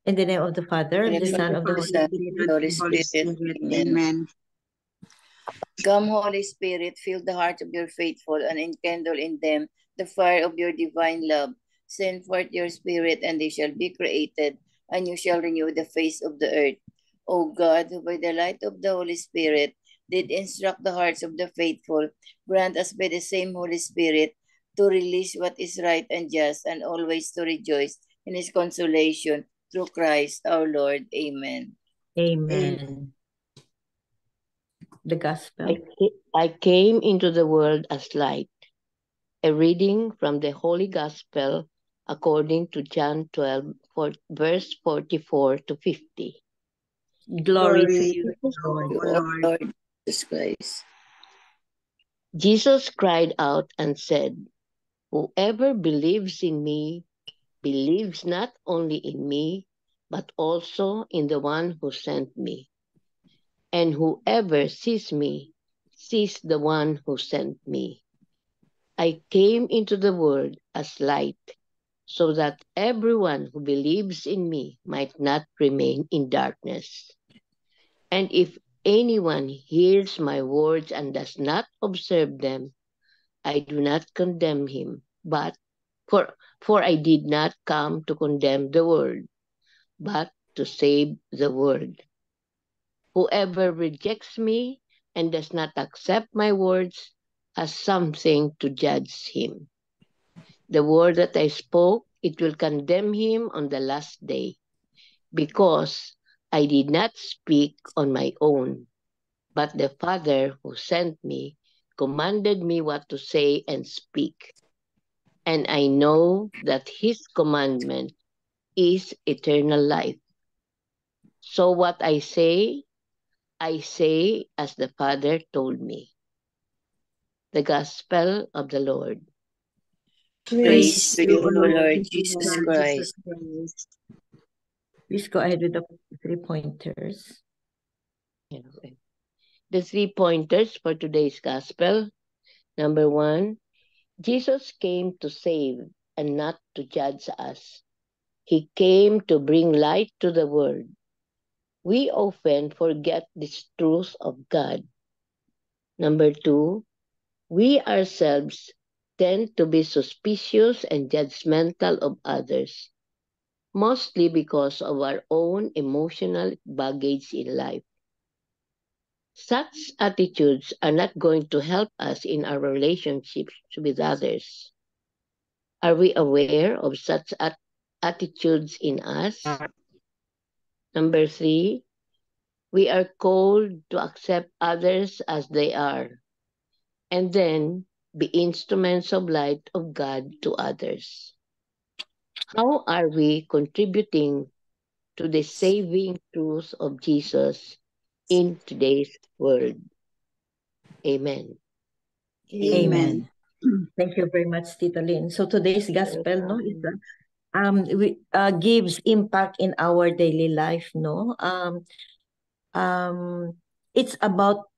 In the name of the Father, In and the the Son, name of the of the Holy Son, Spirit. and the Holy Spirit. Amen. Come, Holy Spirit, fill the hearts of your faithful and enkindle in them the fire of your divine love. Send forth your Spirit, and they shall be created, and you shall renew the face of the earth. O God, who by the light of the Holy Spirit did instruct the hearts of the faithful, grant us by the same Holy Spirit to release what is right and just, and always to rejoice in his consolation through Christ our Lord. Amen. Amen. The Gospel. I came into the world as light. A reading from the Holy Gospel according to John 12, verse 44 to 50. Glory to you, Lord. Lord Jesus Christ. Jesus cried out and said, "Whoever believes in me believes not only in me, but also in the one who sent me. And whoever sees me sees the one who sent me. I came into the world as light, so that everyone who believes in me might not remain in darkness. And if anyone hears my words and does not observe them, I do not condemn him, but for I did not come to condemn the world, but to save the world. Whoever rejects me and does not accept my words has something to judge him. The word that I spoke, it will condemn him on the last day, because I did not speak on my own, but the Father who sent me commanded me what to say and speak. And I know that his commandment is eternal life. So what I say as the Father told me." The Gospel of the Lord. Praise to you, Lord Jesus Christ. Please go ahead with the 3 pointers. The 3 pointers for today's Gospel. Number 1, Jesus came to save and not to judge us. He came to bring light to the world. We often forget this truth of God. Number 2, we ourselves tend to be suspicious and judgmental of others, mostly because of our own emotional baggage in life. Such attitudes are not going to help us in our relationships with others. Are we aware of such attitudes in us? Number 3, we are called to accept others as they are, and then be instruments of light of God to others. How are we contributing to the saving truth of Jesus in today's world? Amen. Amen. Thank you very much, Tita Lynn. So today's Gospel, no, is gives impact in our daily life, no. It's about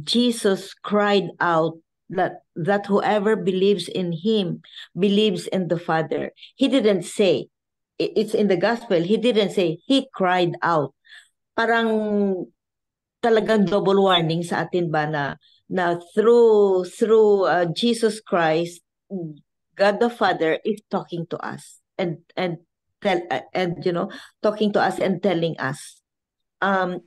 Jesus cried out that whoever believes in him believes in the Father. He didn't say, it's in the Gospel, he didn't say he cried out. Parang talagang double warning sa atin ba na through Jesus Christ, God the Father is talking to us and talking to us and telling us.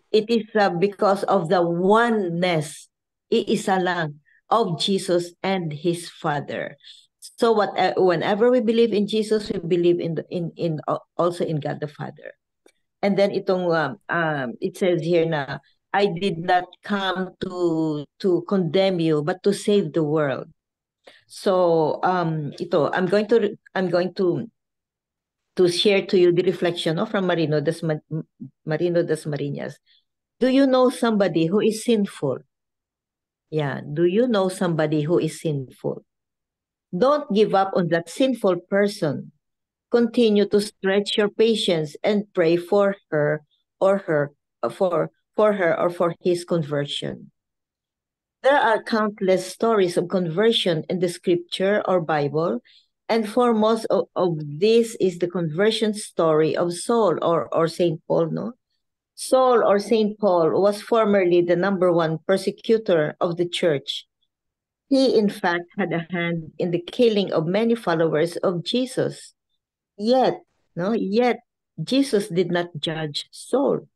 It is because of the oneness, iisa lang, of Jesus and his Father. So whenever we believe in Jesus, we believe also in God the Father. And then it says here na, I did not come to condemn you, but to save the world. So I'm going to share to you the reflection from Marino Dasmariñas. Do you know somebody who is sinful? Yeah, do you know somebody who is sinful? Don't give up on that sinful person. Continue to stretch your patience and pray for her or for his conversion. There are countless stories of conversion in the scripture or Bible, And foremost of this is the conversion story of Saul or Saint Paul, no? Saul or Saint Paul was formerly the number one persecutor of the church. He, in fact, had a hand in the killing of many followers of Jesus. Yet, yet Jesus did not judge Saul.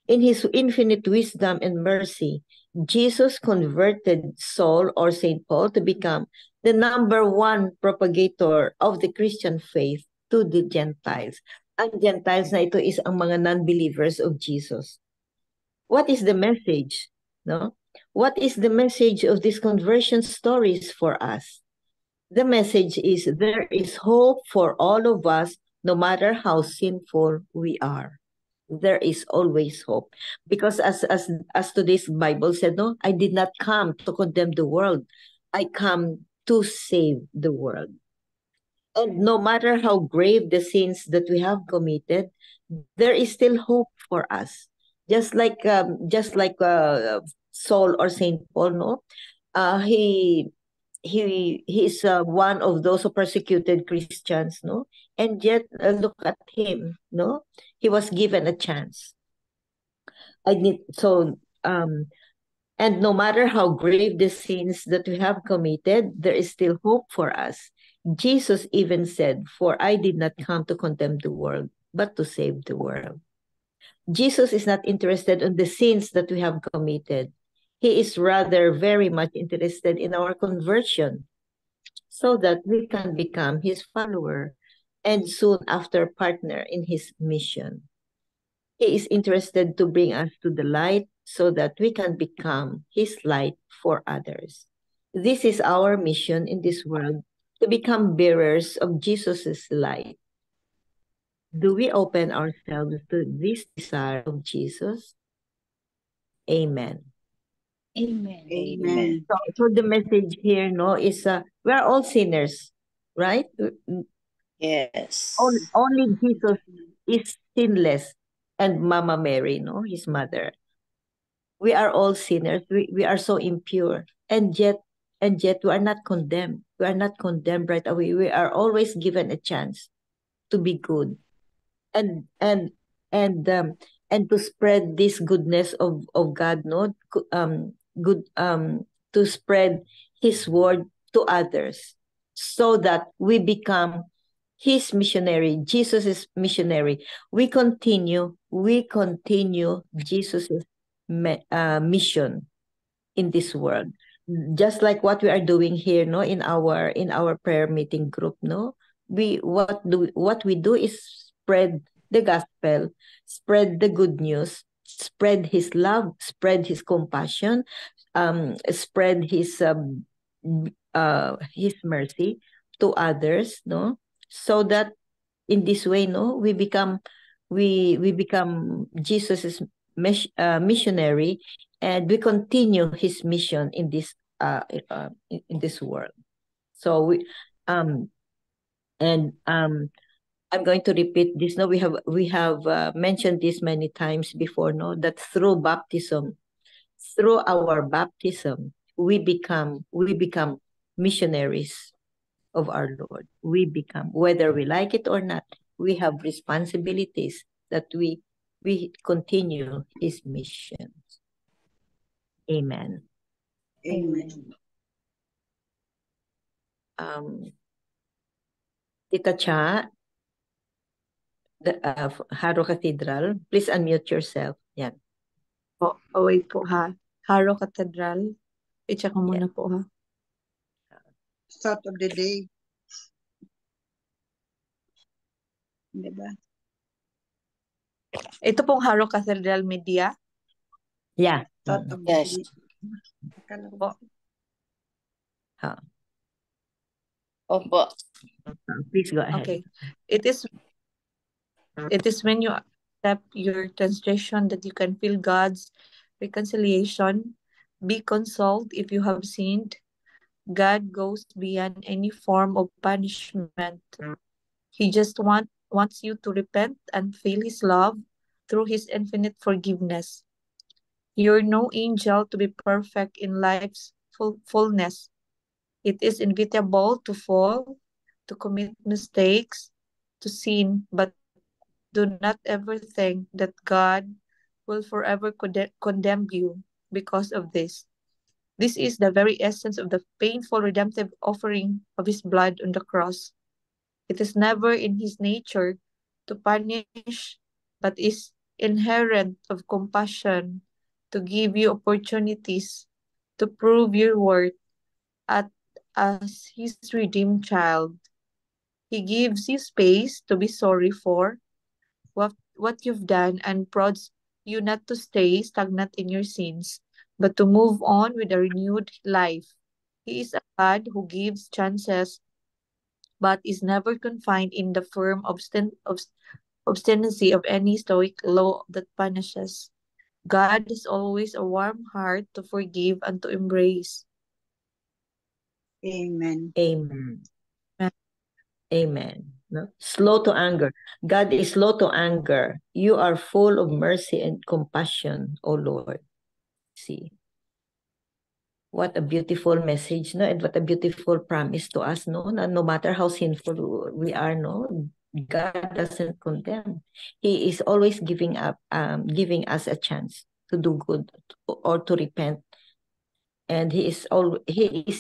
In his infinite wisdom and mercy, Jesus converted Saul or Saint Paul to become the number one propagator of the Christian faith to the Gentiles. Ang Gentiles na ito is ang mga non-believers of Jesus. What is the message? No? What is the message of these conversion stories for us? The message is there is hope for all of us, no matter how sinful we are. There is always hope, because as today's Bible said, no, I did not come to condemn the world, I come to save the world. And no matter how grave the sins that we have committed, there is still hope for us. Just like Saul or Saint Paul, no, he is one of those who persecuted Christians, no, and yet look at him, no, he was given a chance. And no matter how grave the sins that we have committed, there is still hope for us. Jesus even said, "For I did not come to condemn the world, but to save the world." Jesus is not interested in the sins that we have committed. He is rather very much interested in our conversion, so that we can become his follower and soon after partner in his mission. He is interested to bring us to the light so that we can become his light for others. This is our mission in this world, to become bearers of Jesus' light. Do we open ourselves to this desire of Jesus? Amen. Amen. Amen. So the message here, no, is we are all sinners, right? Yes. Only Jesus is sinless, and Mama Mary, no, his mother. We are all sinners. We are so impure, and yet we are not condemned. We are not condemned right away. We are always given a chance to be good, and and and um and to spread this goodness of God, no, good to spread His word to others, so that we become his missionary, Jesus' missionary. We continue Jesus' mission in this world. Just like what we are doing here, no, in our prayer meeting group, no, what we do is spread the gospel, spread the good news, spread his love, spread his compassion, spread his mercy to others, no, so that in this way, no, we become Jesus's missionary, and we continue his mission in this in this world. So I'm going to repeat this. No, we have mentioned this many times before, no, that through our baptism, we become missionaries of our Lord. We become, whether we like it or not, we have responsibilities that we continue his mission. Amen. Amen. Tita Cha, the Haro Cathedral, please unmute yourself. Yan. Po, wait po ha. Haro Cathedral. I-check ko muna po ha. Thought of the day. Diba? Ito pong Haro Cathedral Media. Yeah. Thought of the Yes. day. Po. Opo. Please go ahead. Okay. It is when you accept your transgression that you can feel God's reconciliation. Be consoled if you have sinned. God goes beyond any form of punishment. He just wants you to repent and feel his love through his infinite forgiveness. You're no angel to be perfect in life's fullness. It is inevitable to fall, to commit mistakes, to sin, but do not ever think that God will forever condemn you because of this. This is the very essence of the painful redemptive offering of his blood on the cross. It is never in his nature to punish, but is inherent of compassion to give you opportunities to prove your worth at, as his redeemed child. He gives you space to be sorry for what you've done and prods you not to stay stagnant in your sins, but to move on with a renewed life. He is a God who gives chances but is never confined in the firm obstinacy of any stoic law that punishes. God has always a warm heart to forgive and to embrace. Amen. Amen. Amen. No? Slow to anger. God is slow to anger. You are full of mercy and compassion, O Lord. See. What a beautiful message, no? And what a beautiful promise to us, no? No matter how sinful we are, no? God doesn't condemn. He is always giving us a chance to do good or to repent. And he is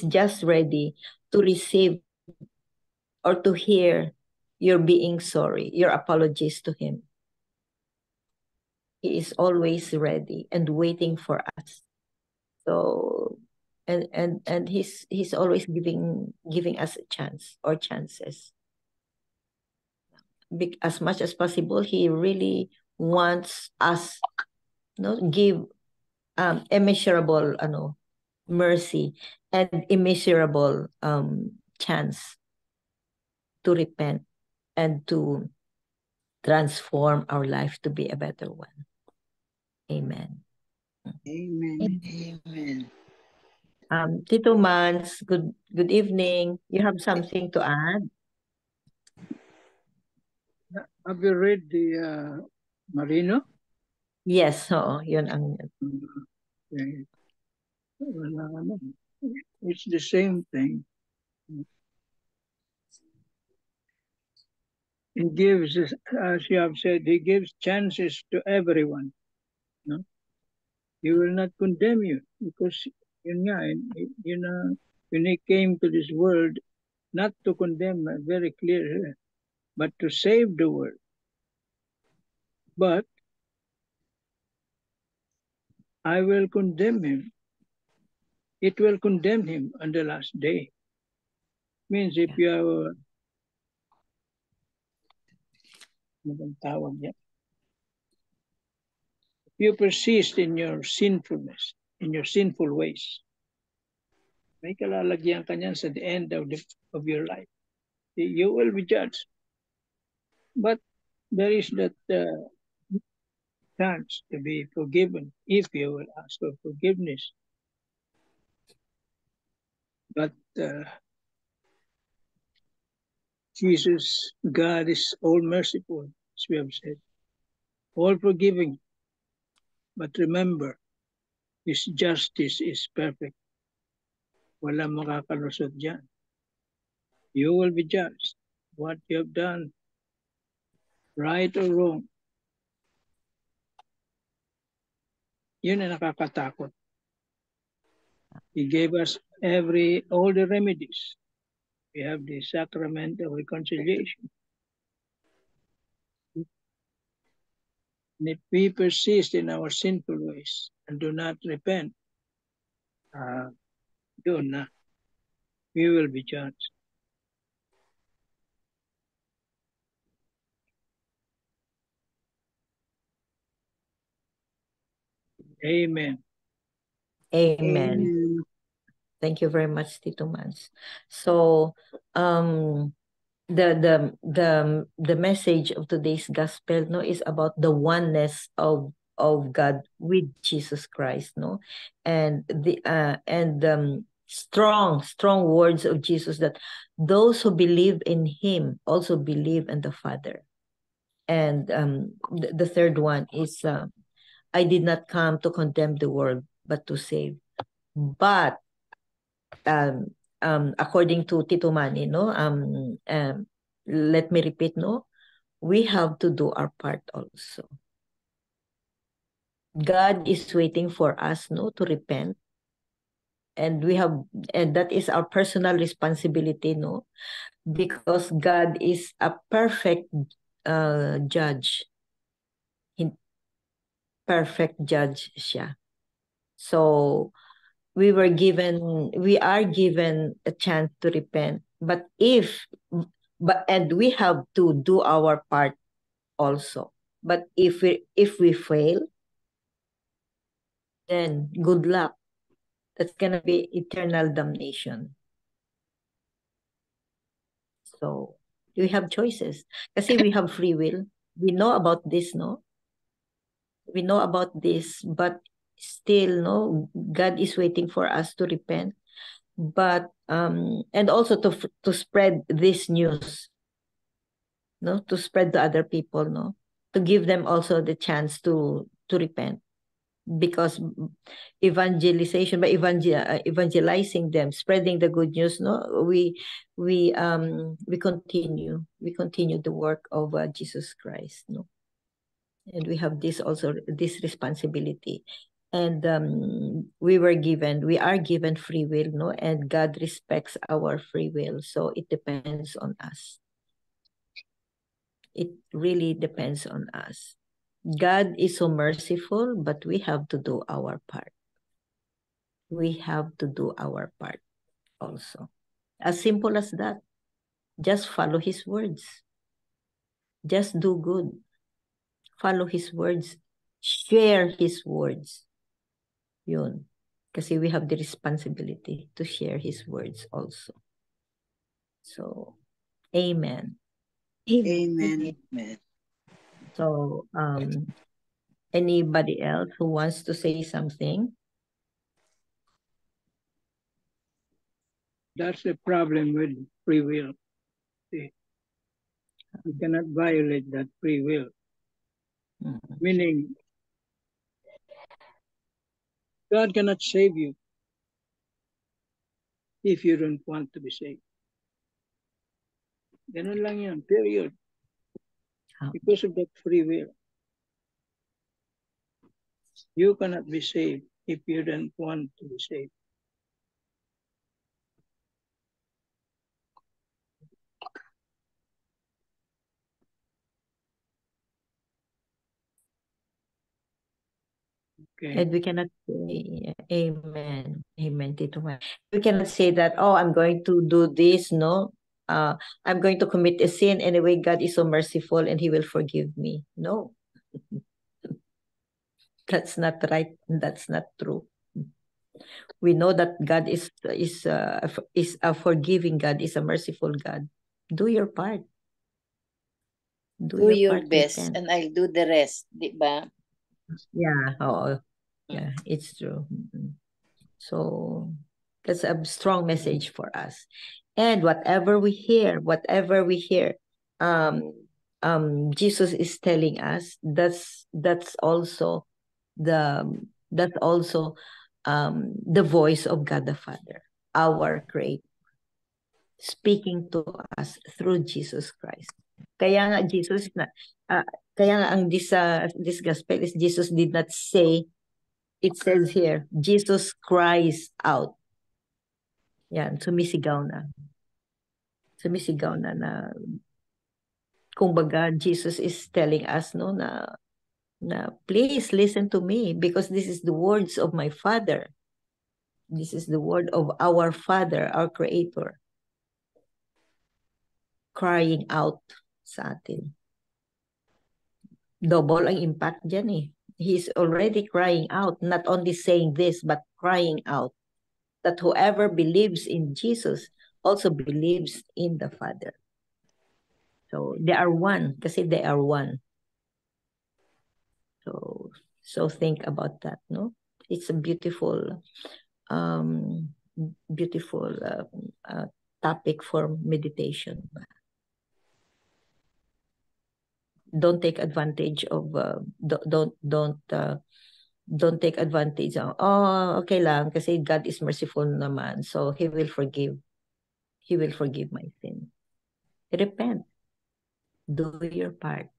just ready to receive or to hear your being sorry, your apologies to him. He is always ready and waiting for us. So and he's always giving us a chance or chances. As much as possible, he really wants us, give immeasurable mercy and immeasurable chance to repent and to transform our life to be a better one. Amen. Amen. Amen. Tito Mans, good evening. You have something to add? Have you read the Marino? Yes, yun ang... Okay. Well, it's the same thing. He gives, as you have said, he gives chances to everyone. No? He will not condemn you because when he came to this world, not to condemn, very clear, but to save the world. But I will condemn him. It will condemn him on the last day. Means if you have you persist in your sinfulness, in your sinful ways, may kalalagyan ka niyan sa the end of your life. You will be judged. But there is that chance to be forgiven if you will ask for forgiveness. But Jesus, God is all merciful, as we have said, all forgiving. But remember, His justice is perfect. Walang makakalusot dyan. You will be judged. What you have done, right or wrong. Yun ang nakakatakot. He gave us all the remedies. We have the sacrament of reconciliation. And if we persist in our sinful ways and do not repent, we will be judged. Amen. Amen. Thank you very much, Tito Mans. So, the message of today's gospel, is about the oneness of God with Jesus Christ, and the strong words of Jesus that those who believe in him also believe in the Father. And the third one is I did not come to condemn the world but to save. But according to Tito Manny, no, let me repeat, no, we have to do our part also. God is waiting for us, no, to repent. And that is our personal responsibility, no, because God is a perfect judge. Perfect judge siya. So we are given a chance to repent. And we have to do our part also. But if we fail, then good luck. That's gonna be eternal damnation. So we have choices. Kasi we have free will. We know about this, no? We know about this, but still, no, God is waiting for us to repent. But and also to spread this news, no, to spread to other people, no, to give them also the chance to repent, because evangelization, by evangelizing them, spreading the good news, no, we continue the work of Jesus Christ, no, and we have this responsibility. And we are given free will, no, and God respects our free will, so it depends on us. It really depends on us. God is so merciful, but we have to do our part. We have to do our part also. As simple as that. Just follow His words. Just do good. Follow His words. Share His words. Yun. Kasi we have the responsibility to share His words also. So, amen. Amen. So, anybody else who wants to say something? That's the problem with free will. See, you cannot violate that free will. Meaning, God cannot save you if you don't want to be saved. Ganun lang yan, period. Because of that free will. You cannot be saved if you don't want to be saved. Okay. And we cannot say, amen, Tito Man. We cannot say that, oh, I'm going to do this, no? I'm going to commit a sin. Anyway, God is so merciful and He will forgive me. No. That's not right. That's not true. We know that God is a forgiving God, is a merciful God. Do your part. Do your best, and I'll do the rest, di ba? Yeah. Oh, yeah, it's true. So that's a strong message for us. And whatever we hear, Jesus is telling us, that's also the voice of God the Father, our Creator, speaking to us through Jesus Christ. Kaya nga this gospel is Jesus did not say. It says here, Jesus cries out. Yan, sumisigaw na. Sumisigaw na kumbaga, Jesus is telling us, no, na please listen to me, because this is the words of my Father. This is the word of our Father, our Creator, crying out sa atin. Double ang impact dyan eh. He's already crying out, not only saying this, but crying out that whoever believes in Jesus also believes in the Father. So they are one, kasi they are one. So think about that, no? It's a beautiful topic for meditation. Don't take advantage of don't take advantage of, oh, okay lang kasi God is merciful naman, so He will forgive. He will forgive my sin. Repent. Do your part.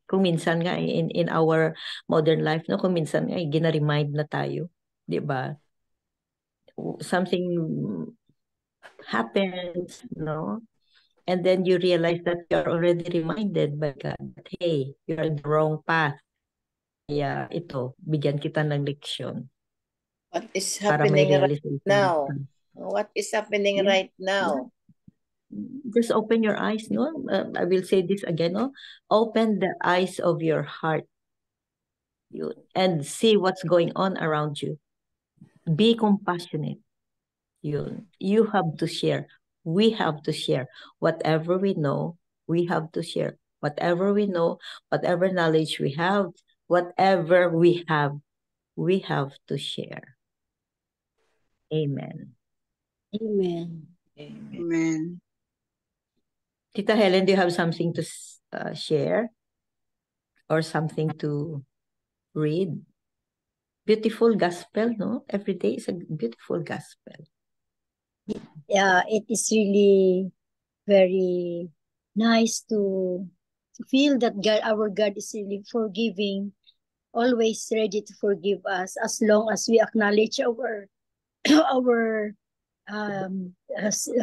Kung minsan nga in our modern life, no, kung minsan nga gina-remind na tayo, 'di ba? Something happens, no? And then you realize that you're already reminded by God that, hey, you're on the wrong path. Kaya ito, bigyan kita ng leksyon. What is Para may happening right realization. now? What is happening right now? Just open your eyes, no? I will say this again, no? Open the eyes of your heart and see what's going on around you. Be compassionate. You have to share. We have to share. Whatever we know, we have to share. Whatever we know, whatever knowledge we have, whatever we have to share. Amen. Amen. Amen. Tita Helen, do you have something to share or something to read? Beautiful gospel, no? Every day is a beautiful gospel. Yeah, it is really very nice to feel that God, our God is really forgiving, always ready to forgive us as long as we acknowledge our our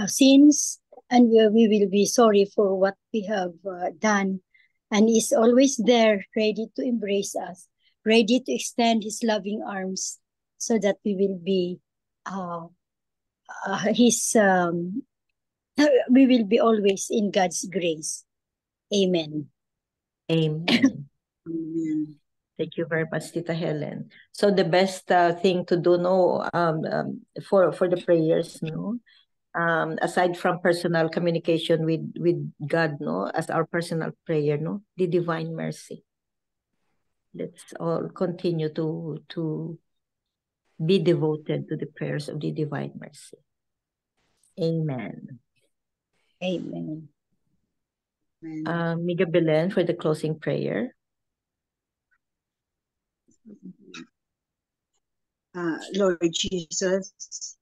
sins, and we will be sorry for what we have done, and is always there ready to embrace us, ready to extend his loving arms so that we will be his we will be always in God's grace. Amen. Amen. Amen. Thank you very much, Tita Helen. So the best thing to do, no, for the prayers, no, aside from personal communication with God, no, as our personal prayer, no, the divine mercy. Let's all continue to be devoted to the prayers of the divine mercy. Amen. Amen. Miga Belen for the closing prayer. Lord Jesus,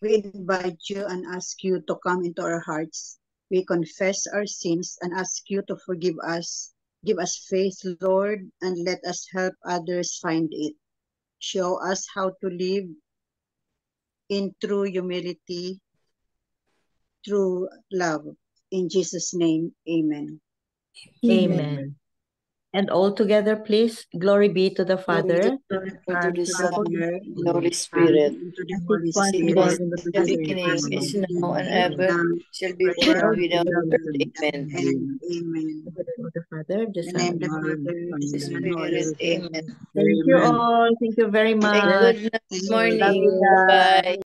we invite you and ask you to come into our hearts. We confess our sins and ask you to forgive us. Give us faith, Lord, and let us help others find it. Show us how to live in true humility, true love. In Jesus' name, amen. Amen. And all together, please, glory be to the Father, To the Son, Father, and the Holy Spirit. and to the Holy It was Spirit, in the beginning, is now, and ever shall be world without end. Amen. and amen. In the name of the Father, the In the Son, name and of the the Holy Father, the The Son, and the Holy Spirit. Spirit. Amen. Thank you Amen. all. Thank you very Say much. good night, Thank morning. Love you you. guys. Bye.